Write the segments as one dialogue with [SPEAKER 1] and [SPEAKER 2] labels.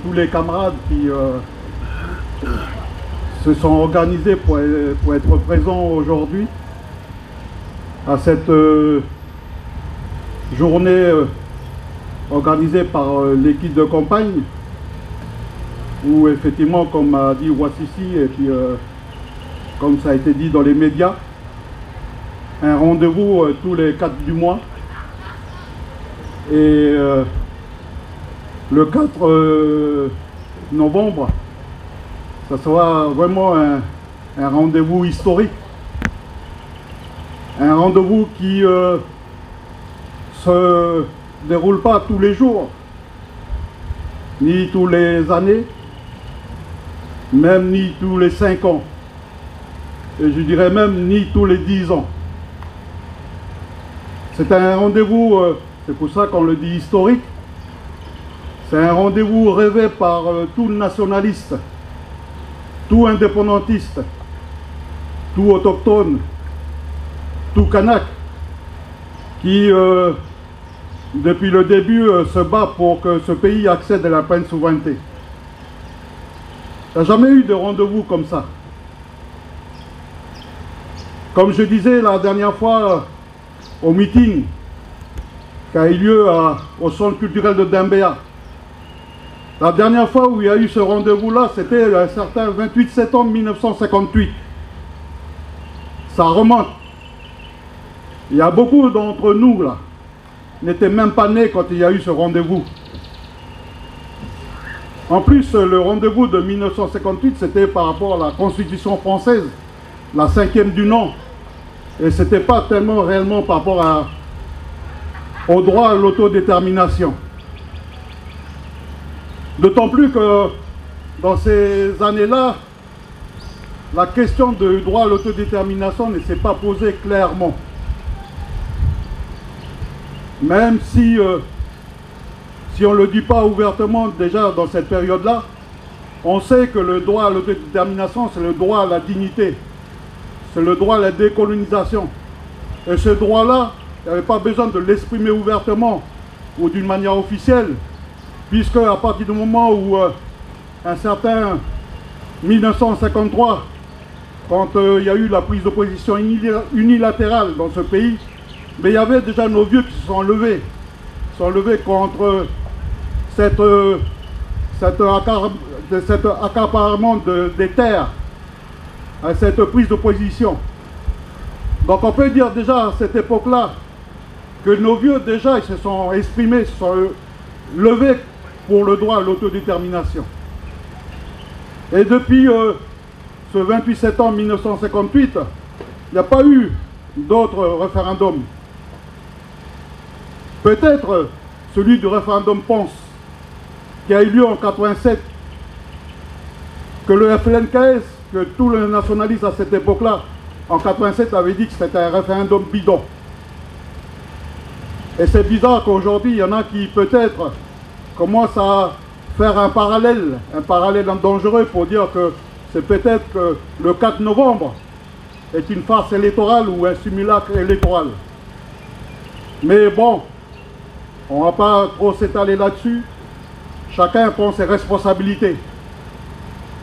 [SPEAKER 1] tous les camarades qui se sont organisés pour être présents aujourd'hui à cette journée organisée par l'équipe de campagne, où effectivement, comme a dit Wassissi, et puis comme ça a été dit dans les médias, un rendez-vous tous les 4 du mois. Et le 4 novembre, ça sera vraiment un rendez-vous historique. Un rendez-vous qui se déroule pas tous les jours, ni tous les années, même ni tous les 5 ans. Et je dirais même ni tous les 10 ans. C'est un rendez-vous, c'est pour ça qu'on le dit historique. C'est un rendez-vous rêvé par tout nationaliste, tout indépendantiste, tout autochtone, tout kanak, qui depuis le début se bat pour que ce pays accède à la pleine souveraineté. Il n'y a jamais eu de rendez-vous comme ça. Comme je disais la dernière fois au meeting qui a eu lieu au centre culturel de Dembéa, la dernière fois où il y a eu ce rendez-vous-là, c'était un certain 28 septembre 1958. Ça remonte. Il y a beaucoup d'entre nous, là, n'étaient même pas nés quand il y a eu ce rendez-vous. En plus, le rendez-vous de 1958, c'était par rapport à la Constitution française, la 5e du nom. Et ce n'était pas tellement réellement par rapport au droit à l'autodétermination. D'autant plus que dans ces années-là, la question du droit à l'autodétermination ne s'est pas posée clairement. Même si on ne le dit pas ouvertement déjà dans cette période-là, on sait que le droit à l'autodétermination, c'est le droit à la dignité, c'est le droit à la décolonisation. Et ce droit-là, il n'y avait pas besoin de l'exprimer ouvertement ou d'une manière officielle, puisque à partir du moment où un certain 1953, quand il y a eu la prise de position unilatérale dans ce pays, mais il y avait déjà nos vieux qui se sont levés contre cet accaparement des terres, cette prise de position. Donc on peut dire déjà à cette époque-là que nos vieux déjà ils se sont exprimés, se sont levés pour le droit à l'autodétermination. Et depuis ce 28 septembre 1958, il n'y a pas eu d'autres référendums. Peut-être celui du référendum Ponce, qui a eu lieu en 87, que le FLNKS, que tous les nationalistes à cette époque-là, en 87, avaient dit que c'était un référendum bidon. Et c'est bizarre qu'aujourd'hui, il y en a qui peut-être commencent à faire un parallèle dangereux pour dire que c'est peut-être que le 4 novembre est une farce électorale ou un simulacre électoral. Mais bon, on ne va pas trop s'étaler là-dessus. Chacun prend ses responsabilités.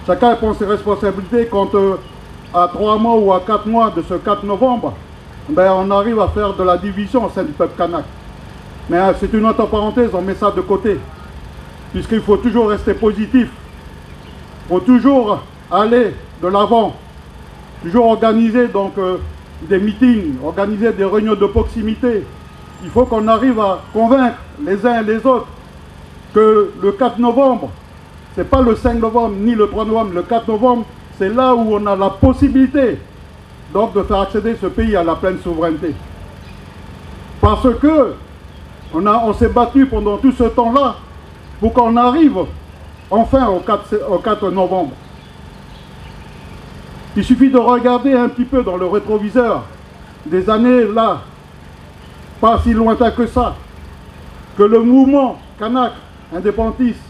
[SPEAKER 1] Chacun prend ses responsabilités quand à 3 mois ou à 4 mois de ce 4 novembre, ben, on arrive à faire de la division au sein du peuple kanak. Mais c'est une autre parenthèse, on met ça de côté. Puisqu'il faut toujours rester positif. Il faut toujours aller de l'avant. Toujours organiser donc des meetings, organiser des réunions de proximité. Il faut qu'on arrive à convaincre les uns et les autres que le 4 novembre, ce n'est pas le 5 novembre ni le 3 novembre, le 4 novembre, c'est là où on a la possibilité donc de faire accéder ce pays à la pleine souveraineté. Parce que on s'est battu pendant tout ce temps-là pour qu'on arrive enfin au 4 novembre. Il suffit de regarder un petit peu dans le rétroviseur des années là, pas si lointain que ça, que le mouvement kanak indépendantiste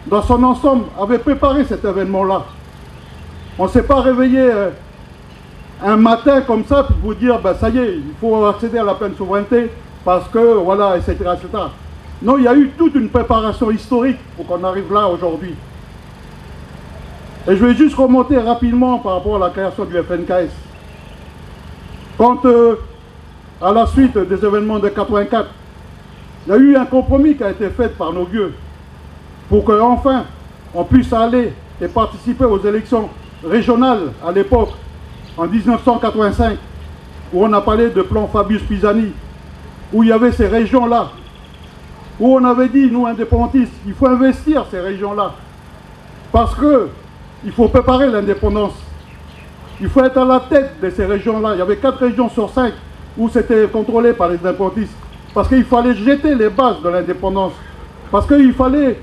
[SPEAKER 1] dans son ensemble avait préparé cet événement-là. On ne s'est pas réveillé un matin comme ça pour vous dire ben, ça y est, il faut accéder à la pleine souveraineté parce que voilà, etc., etc. Non, il y a eu toute une préparation historique pour qu'on arrive là aujourd'hui. Et je vais juste remonter rapidement par rapport à la création du FNKS. Quand, à la suite des événements de 84, il y a eu un compromis qui a été fait par nos vieux pour qu'enfin on puisse aller et participer aux élections régionales à l'époque, en 1985, où on a parlé de plan Fabius Pisani, où il y avait ces régions-là, où on avait dit, nous indépendantistes, il faut investir ces régions-là, parce qu'il faut préparer l'indépendance. Il faut être à la tête de ces régions-là. Il y avait 4 régions sur 5 où c'était contrôlé par les indépendantistes. Parce qu'il fallait jeter les bases de l'indépendance. Parce qu'il fallait,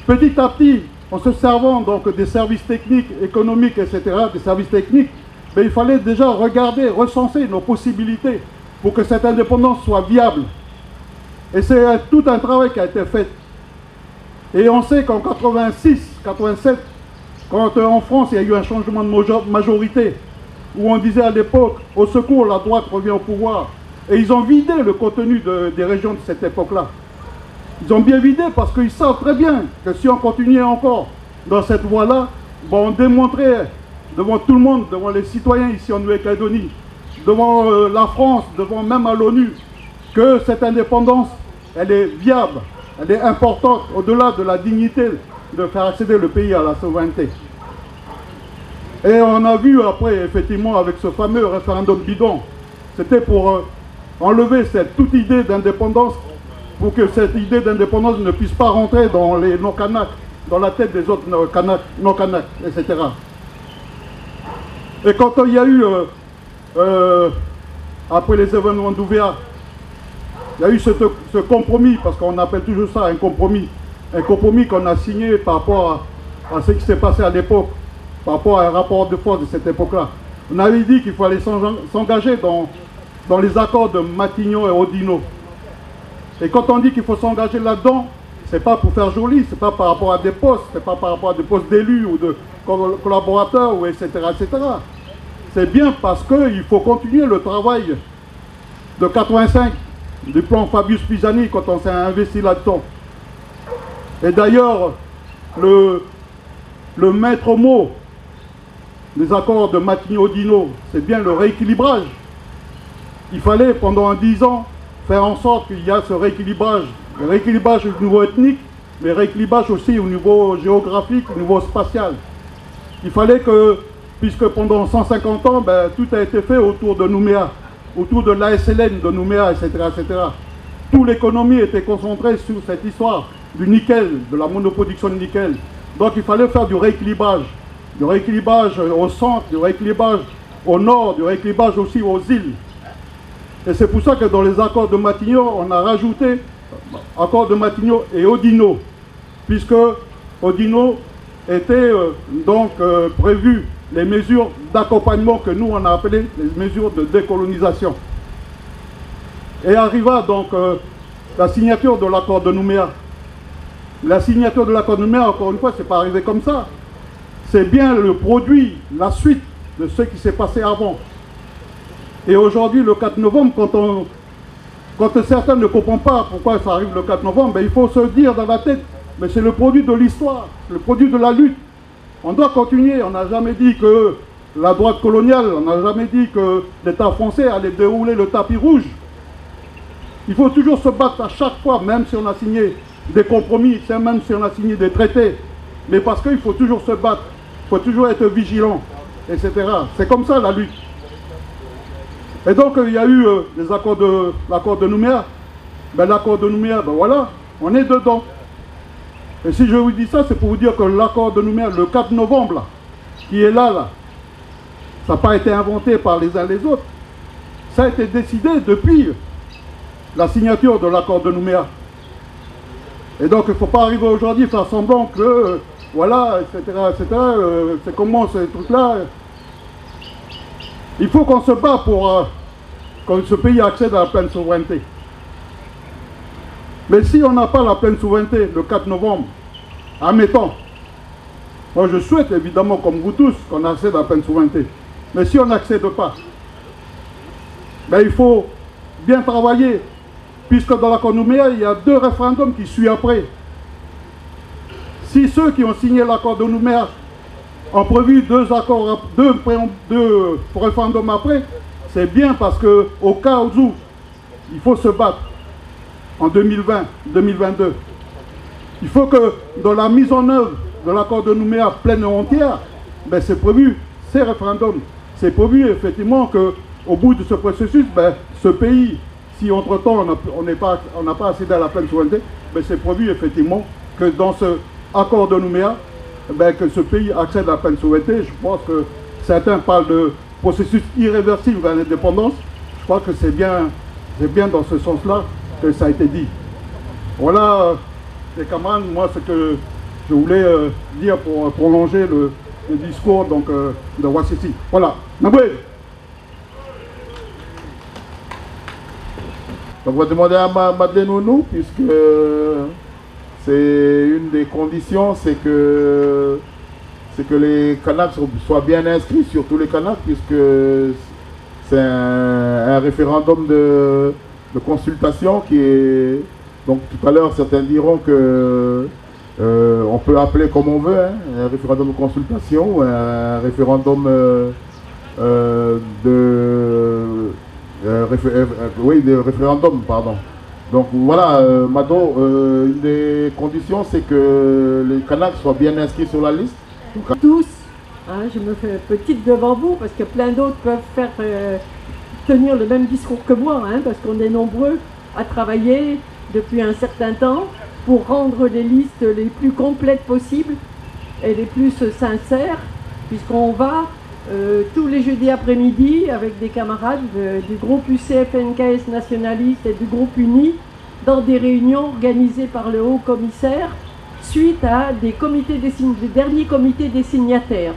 [SPEAKER 1] petit à petit, en se servant donc des services techniques, économiques, etc., des services techniques, mais il fallait déjà regarder, recenser nos possibilités pour que cette indépendance soit viable. Et c'est tout un travail qui a été fait. Et on sait qu'en 86, 87, quand en France il y a eu un changement de majorité, où on disait à l'époque, au secours, la droite revient au pouvoir, et ils ont vidé le contenu des régions de cette époque-là. Ils ont bien vidé parce qu'ils savent très bien que si on continuait encore dans cette voie-là, bon, on démontrait devant tout le monde, devant les citoyens ici en Nouvelle-Calédonie, devant la France, devant même à l'ONU, que cette indépendance, elle est viable, elle est importante, au-delà de la dignité de faire accéder le pays à la souveraineté. Et on a vu après, effectivement, avec ce fameux référendum bidon, c'était pour enlever toute idée d'indépendance, pour que cette idée d'indépendance ne puisse pas rentrer dans les non-Kanaks, dans la tête des autres non-Kanaks, etc. Et quand il y a eu, après les événements d'Ouvéa, il y a eu ce compromis, parce qu'on appelle toujours ça un compromis qu'on a signé par rapport à ce qui s'est passé à l'époque, par rapport à un rapport de force de cette époque-là. On avait dit qu'il fallait s'engager dans les accords de Matignon et Oudinot. Et quand on dit qu'il faut s'engager là-dedans, c'est pas pour faire joli, c'est pas par rapport à des postes, c'est pas par rapport à des postes d'élus ou de collaborateurs, ou etc., etc. C'est bien parce qu'il faut continuer le travail de 85, du plan Fabius Pisani, quand on s'est investi là-dedans. Et d'ailleurs, le maître mot des accords de Matignon-Oudinot, c'est bien le rééquilibrage. Il fallait, pendant 10 ans, faire en sorte qu'il y ait ce rééquilibrage. Le rééquilibrage au niveau ethnique, mais rééquilibrage aussi au niveau géographique, au niveau spatial. Il fallait que, puisque pendant 150 ans, ben, tout a été fait autour de Nouméa, autour de l'ASLN de Nouméa, etc., etc. Toute l'économie était concentrée sur cette histoire du nickel, de la monoproduction de nickel. Donc il fallait faire du rééquilibrage au centre, du rééquilibrage au nord, du rééquilibrage aussi aux îles. Et c'est pour ça que dans les accords de Matignon, on a rajouté accords de Matignon et Oudinot, puisque Oudinot était donc prévu les mesures d'accompagnement que nous on a appelées les mesures de décolonisation. Et arriva donc la signature de l'accord de Nouméa. La signature de l'accord de Nouméa, encore une fois, c'est pas arrivé comme ça. C'est bien le produit, la suite de ce qui s'est passé avant. Et aujourd'hui, le 4 novembre, quand certains ne comprennent pas pourquoi ça arrive le 4 novembre, ben, il faut se dire dans la tête, mais c'est le produit de l'histoire, le produit de la lutte. On doit continuer, on n'a jamais dit que la droite coloniale, on n'a jamais dit que l'État français allait dérouler le tapis rouge. Il faut toujours se battre à chaque fois, même si on a signé des compromis, même si on a signé des traités, mais parce qu'il faut toujours se battre, il faut toujours être vigilant, etc. C'est comme ça la lutte. Et donc il y a eu l'accord de Nouméa. Ben, l'accord de Nouméa, ben voilà, on est dedans. Et si je vous dis ça, c'est pour vous dire que l'accord de Nouméa, le 4 novembre, là, qui est là, ça n'a pas été inventé par les uns les autres. Ça a été décidé depuis la signature de l'accord de Nouméa. Et donc il ne faut pas arriver aujourd'hui à faire semblant que, voilà, etc., etc., c'est comment ces trucs-là. Il faut qu'on se bat pour que ce pays accède à la pleine souveraineté. Mais si on n'a pas la pleine souveraineté le 4 novembre, admettons, moi je souhaite évidemment comme vous tous qu'on accède à la pleine souveraineté. Mais si on n'accède pas, ben, il faut bien travailler puisque dans l'accord Nouméa, il y a 2 référendums qui suivent après. Si ceux qui ont signé l'accord de Nouméa ont prévu 2 référendums après, c'est bien parce qu'au cas où il faut se battre en 2020, 2022, il faut que dans la mise en œuvre de l'accord de Nouméa pleine et entière, ben c'est prévu ces référendums. C'est prévu effectivement qu'au bout de ce processus, ben, ce pays, si entre-temps on n'a pas accédé à la pleine souveraineté, ben, c'est prévu effectivement que dans ce accord de Nouméa, ben, que ce pays accède à la pleine souveraineté. Je pense que certains parlent de processus irréversible vers l'indépendance. Je crois que c'est bien dans ce sens-là que ça a été dit. Voilà, les camarades, moi ce que je voulais dire pour prolonger le discours donc, de Wassiti. Voilà. Naboué.
[SPEAKER 2] Donc on va demander à Madeleine Ounou, puisque c'est une des conditions, c'est que les Kanaks soient bien inscrits sur tous les Kanaks, puisque c'est un référendum de consultation qui est... Donc tout à l'heure, certains diront que on peut appeler comme on veut, hein, un référendum de consultation ou un référendum de référendum, pardon. Donc voilà, Mado, une des conditions, c'est que les Kanaks soient bien inscrits sur la liste. Donc,
[SPEAKER 3] tous, hein, je me fais petite devant vous parce que plein d'autres peuvent tenir le même discours que moi, hein, parce qu'on est nombreux à travailler depuis un certain temps pour rendre les listes les plus complètes possibles et les plus sincères, puisqu'on va tous les jeudis après-midi avec des camarades du groupe UCF-NKS nationaliste et du groupe Uni dans des réunions organisées par le haut commissaire suite à des derniers comités des signataires.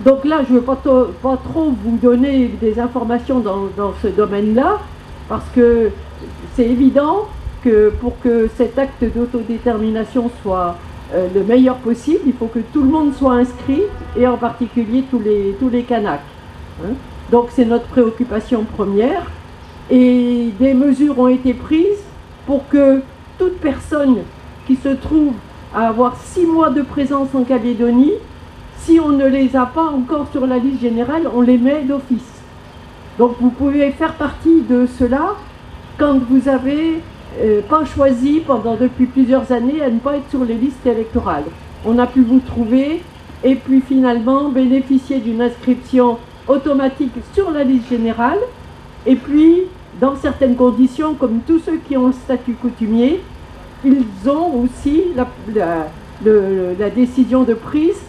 [SPEAKER 3] Donc là, je ne veux pas trop vous donner des informations dans ce domaine-là, parce que c'est évident que pour que cet acte d'autodétermination soit le meilleur possible, il faut que tout le monde soit inscrit, et en particulier tous les Kanaks. Hein. Donc c'est notre préoccupation première, et des mesures ont été prises pour que toute personne qui se trouve à avoir 6 mois de présence en Calédonie, si on ne les a pas encore sur la liste générale, on les met d'office. Donc vous pouvez faire partie de cela quand vous avez pas choisi depuis plusieurs années à ne pas être sur les listes électorales. On a pu vous trouver et puis finalement bénéficier d'une inscription automatique sur la liste générale, et puis dans certaines conditions, comme tous ceux qui ont le statut coutumier, ils ont aussi la décision de prise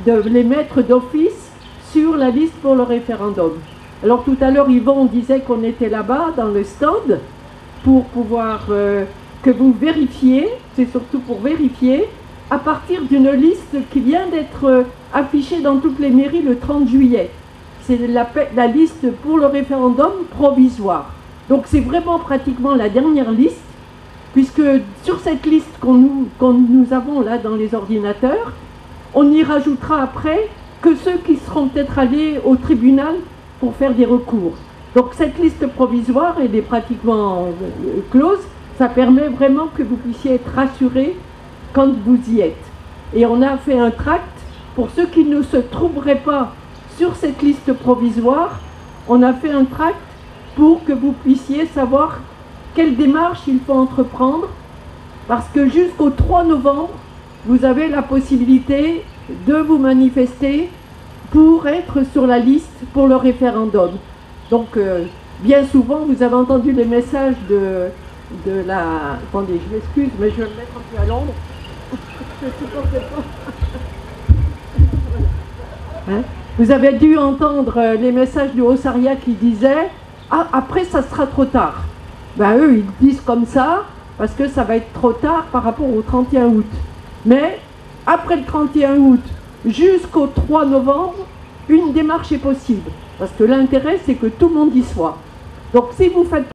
[SPEAKER 3] de les mettre d'office sur la liste pour le référendum. Alors tout à l'heure, Yvon disait qu'on était là-bas dans le stand pour pouvoir que vous vérifiez, c'est surtout pour vérifier, à partir d'une liste qui vient d'être affichée dans toutes les mairies le 30 juillet. C'est la liste pour le référendum provisoire. Donc c'est vraiment pratiquement la dernière liste, puisque sur cette liste qu'on nous avons là dans les ordinateurs, on y rajoutera après que ceux qui seront peut-être allés au tribunal pour faire des recours. Donc cette liste provisoire, elle est pratiquement close. Ça permet vraiment que vous puissiez être rassurés quand vous y êtes. Et on a fait un tract pour ceux qui ne se trouveraient pas sur cette liste provisoire. On a fait un tract pour que vous puissiez savoir quelle démarche il faut entreprendre, parce que jusqu'au 3 novembre, vous avez la possibilité de vous manifester pour être sur la liste pour le référendum. Donc, bien souvent, vous avez entendu les messages de la... Attendez, je m'excuse, mais je vais me mettre un peu à l'ombre. Je supporte pas. Hein? Vous avez dû entendre les messages du Haut-Saria qui disaient « Ah, après, ça sera trop tard ». Ben, eux, ils disent comme ça, parce que ça va être trop tard par rapport au 31 août. Mais, après le 31 août, jusqu'au 3 novembre, une démarche est possible. Parce que l'intérêt, c'est que tout le monde y soit. Donc, si vous faites